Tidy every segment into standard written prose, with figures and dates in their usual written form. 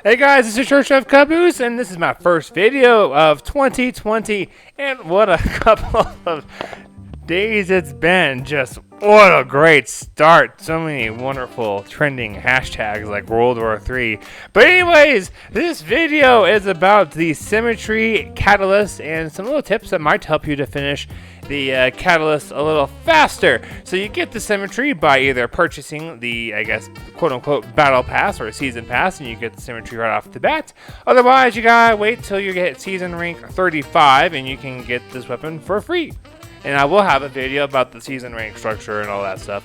Hey guys, this is Church of Caboose, and this is my first video of 2020, and what a couple of days it's been. Just what a great start. So many wonderful trending hashtags like World War III. But anyways, this video is about the Symmetry Catalyst and some little tips that might help you to finish the Catalyst a little faster. So you get the Symmetry by either purchasing the, I guess, quote-unquote Battle Pass or Season Pass, and you get the Symmetry right off the bat. Otherwise, you gotta wait till you get Season Rank 35, and you can get this weapon for free. And I will have a video about the season rank structure and all that stuff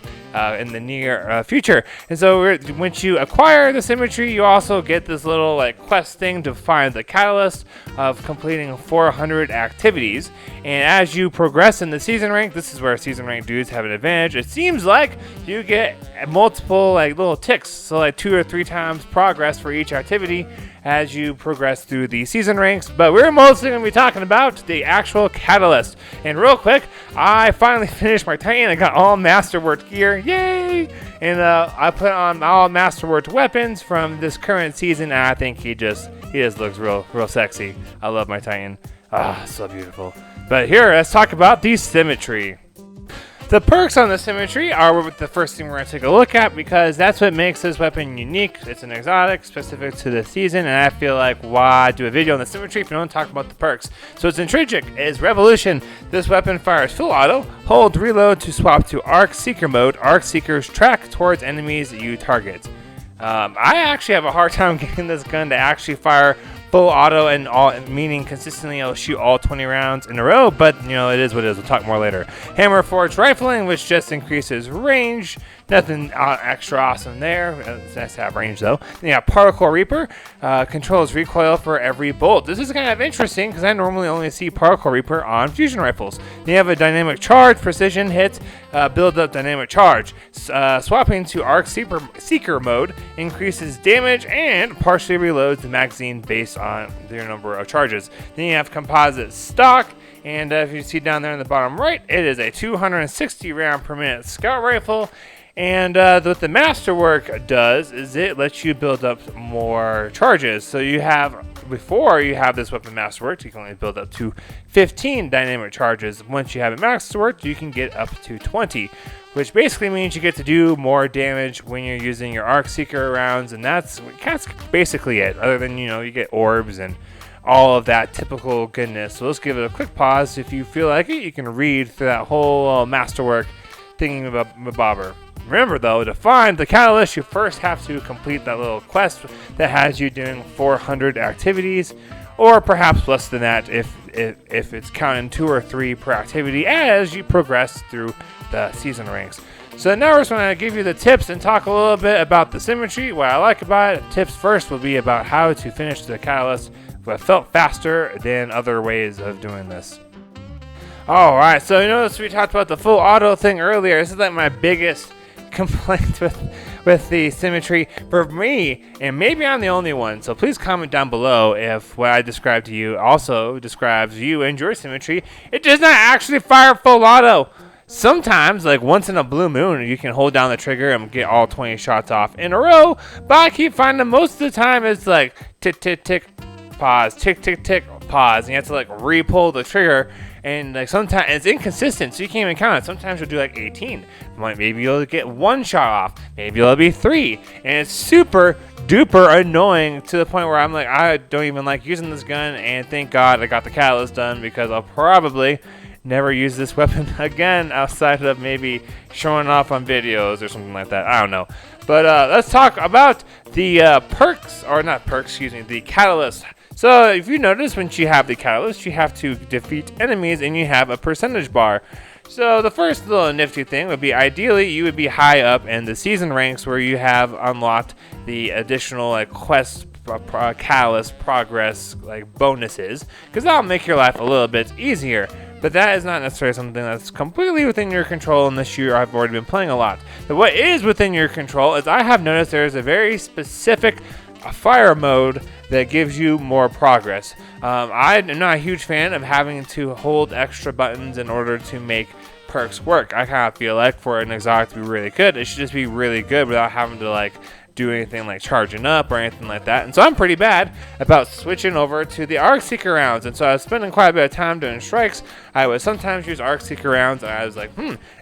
in the near future. And so once you acquire the Symmetry, you also get this little quest thing to find the Catalyst of completing 400 activities. And as you progress in the season rank, this is where season rank dudes have an advantage. It seems like you get multiple little ticks, so 2 or 3 times progress for each activity as you progress through the season ranks. But we're mostly going to be talking about the actual Catalyst. And real quick, I finally finished my Titan. I got all Masterworked gear, yay! And I put on all Masterworked weapons from this current season, and I think he just looks real sexy. I love my Titan. So beautiful. But here, let's talk about the Symmetry. The perks on the Symmetry are the first thing we're going to take a look at, because that's what makes this weapon unique. It's an exotic specific to the season, and I feel like why do a video on the Symmetry if you don't talk about the perks? So its intrinsic is Revolution. This weapon fires full auto. Hold reload to swap to Arc Seeker mode. Arc Seekers track towards enemies you target. I actually have a hard time getting this gun to actually fire full auto, and all, meaning consistently it'll shoot all 20 rounds in a row, but it is what it is. We'll talk more later. Hammer Forged Rifling, which just increases range. Nothing extra awesome there. It's nice to have range though. Then you have Particle Reaper, controls recoil for every bolt. This is kind of interesting because I normally only see Particle Reaper on fusion rifles. Then you have a Dynamic Charge, precision hit, build up Dynamic Charge. Swapping to Arc Seeker mode increases damage and partially reloads the magazine based on their number of charges. Then you have Composite Stock. And if you see down there in the bottom right, it is a 260 round per minute scout rifle. And what the Masterwork does is it lets you build up more charges. So you have, before you have this weapon Masterworked, you can only build up to 15 dynamic charges. Once you have it Masterworked, you can get up to 20, which basically means you get to do more damage when you're using your Arc Seeker rounds, and that's basically it. Other than you get orbs and all of that typical goodness. So let's give it a quick pause. If you feel like it, you can read through that whole Masterwork thinking about bobber. Remember though, to find the Catalyst, you first have to complete that little quest that has you doing 400 activities, or perhaps less than that if it's counting 2 or 3 per activity as you progress through the season ranks. So now we're just going to give you the tips and talk a little bit about the Symmetry. What I like about it, tips first will be about how to finish the Catalyst but felt faster than other ways of doing this. Alright, so notice we talked about the full auto thing earlier. This is my biggest complaint with the Symmetry for me, and maybe I'm the only one, so please comment down below if what I described to you also describes you and your Symmetry. It does not actually fire full auto. Sometimes, once in a blue moon, you can hold down the trigger and get all 20 shots off in a row, but I keep finding most of the time it's tick tick tick pause, tick tick tick pause, and you have to re-pull the trigger. And sometimes it's inconsistent, so you can't even count it. Sometimes you'll do 18. Maybe you'll get 1 shot off. Maybe it'll be 3. And it's super duper annoying to the point where I'm I don't even like using this gun. And thank God I got the Catalyst done, because I'll probably never use this weapon again outside of maybe showing off on videos or something like that. I don't know. But let's talk about the perks, or not perks, excuse me, the Catalyst. So if you notice, once you have the Catalyst, you have to defeat enemies and you have a percentage bar. So the first little nifty thing would be, ideally you would be high up in the season ranks where you have unlocked the additional quest Catalyst progress bonuses, because that'll make your life a little bit easier. But that is not necessarily something that's completely within your control unless you have already been playing a lot. But what is within your control is, I have noticed there is a very specific fire mode that gives you more progress. I'm not a huge fan of having to hold extra buttons in order to make perks work. I kind of feel like for an exotic to be really good, it should just be really good without having to do anything like charging up or anything like that. And so I'm pretty bad about switching over to the Arc Seeker rounds. And so I was spending quite a bit of time doing strikes. I would sometimes use Arc Seeker rounds, and I was like,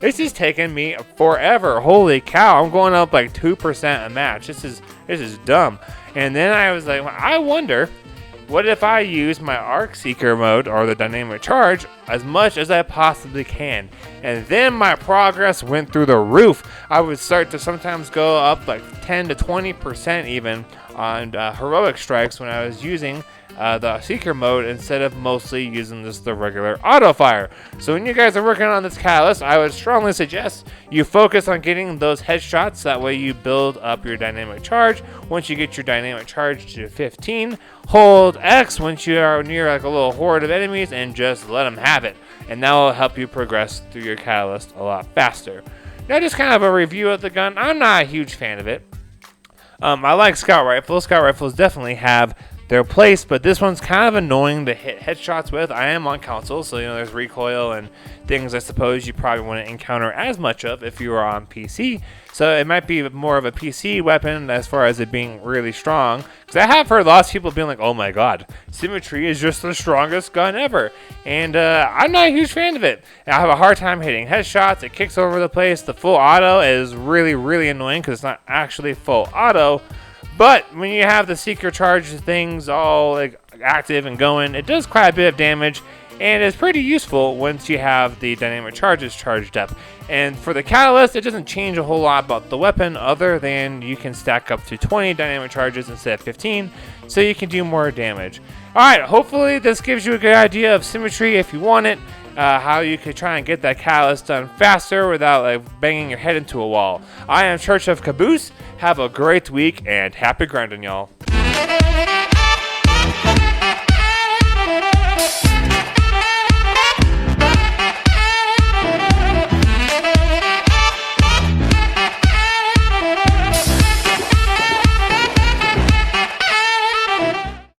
this is taking me forever. Holy cow, I'm going up like 2% a match. This is dumb. And then I was like, I wonder, what if I use my Arc Seeker mode or the dynamic charge as much as I possibly can? And then my progress went through the roof. I would start to sometimes go up like 10 to 20% even on heroic strikes when I was using the Seeker mode instead of mostly using the regular auto fire. So when you guys are working on this catalyst, I would strongly suggest you focus on getting those headshots. That way you build up your dynamic charge. Once you get your dynamic charge to 15, hold X once you are near like a little horde of enemies and just let them have it. And that will help you progress through your catalyst a lot faster. Now just kind of a review of the gun. I'm not a huge fan of it. I like scout rifles. Scout rifles definitely have their place, but this one's kind of annoying to hit headshots with. I am on console, so there's recoil and things I suppose you probably wouldn't encounter as much of if you were on PC. So it might be more of a PC weapon as far as it being really strong. Because I have heard lots of people being like, oh my god, Symmetry is just the strongest gun ever. And I'm not a huge fan of it. I have a hard time hitting headshots. It kicks over the place. The full auto is really, really annoying because it's not actually full auto. But when you have the Seeker charge things all like active and going, it does quite a bit of damage, and it's pretty useful once you have the dynamic charges charged up. And for the catalyst, it doesn't change a whole lot about the weapon other than you can stack up to 20 dynamic charges instead of 15, so you can do more damage. Alright, hopefully this gives you a good idea of Symmetry if you want it. How you could try and get that catalyst done faster without like banging your head into a wall. I am Church of Caboose. Have a great week and happy grinding, y'all.